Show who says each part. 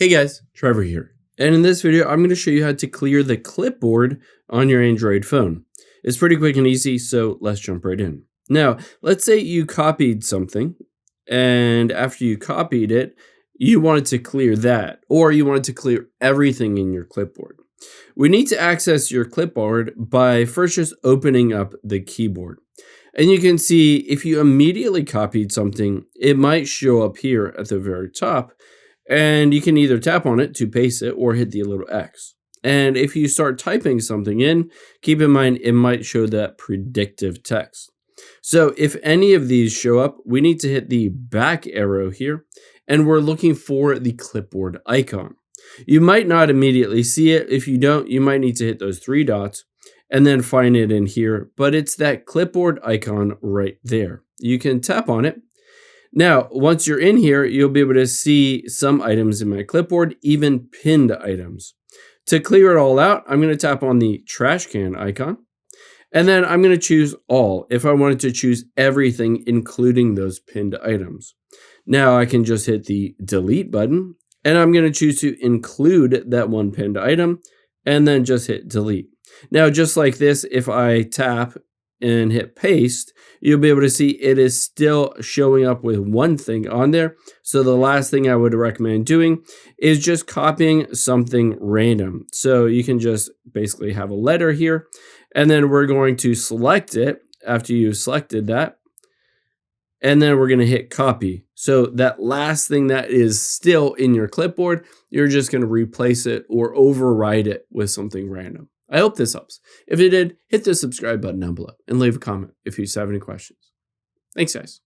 Speaker 1: Hey guys, Trevor here. And in this video, I'm going to show you how to clear the clipboard on your Android phone. It's pretty quick and easy, so let's jump right in. Now, let's say you copied something, and after you copied it, you wanted to clear that, or you wanted to clear everything in your clipboard. We need to access your clipboard by first just opening up the keyboard. And you can see if you immediately copied something, it might show up here at the very top. And you can either tap on it to paste it or hit the little X. And if you start typing something in, keep in mind it might show that predictive text. So if any of these show up, we need to hit the back arrow here, and we're looking for the clipboard icon. You might not immediately see it. If you don't, you might need to hit those three dots and then find it in here, but it's that clipboard icon right there. You can tap on it. Now, once you're in here, you'll be able to see some items in my clipboard, even pinned items. To clear it all out, I'm going to tap on the trash can icon, and then I'm going to choose all if I wanted to choose everything, including those pinned items. Now I can just hit the delete button, and I'm going to choose to include that one pinned item, and then just hit delete. Now, just like this, if I tap and hit paste, you'll be able to see it is still showing up with one thing on there. So the last thing I would recommend doing is just copying something random. So you can just basically have a letter here, and then we're going to select it after you've selected that. And then we're going to hit copy. So that last thing that is still in your clipboard, you're just going to replace it or override it with something random. I hope this helps. If it did, hit the subscribe button down below and leave a comment if you have any questions. Thanks, guys.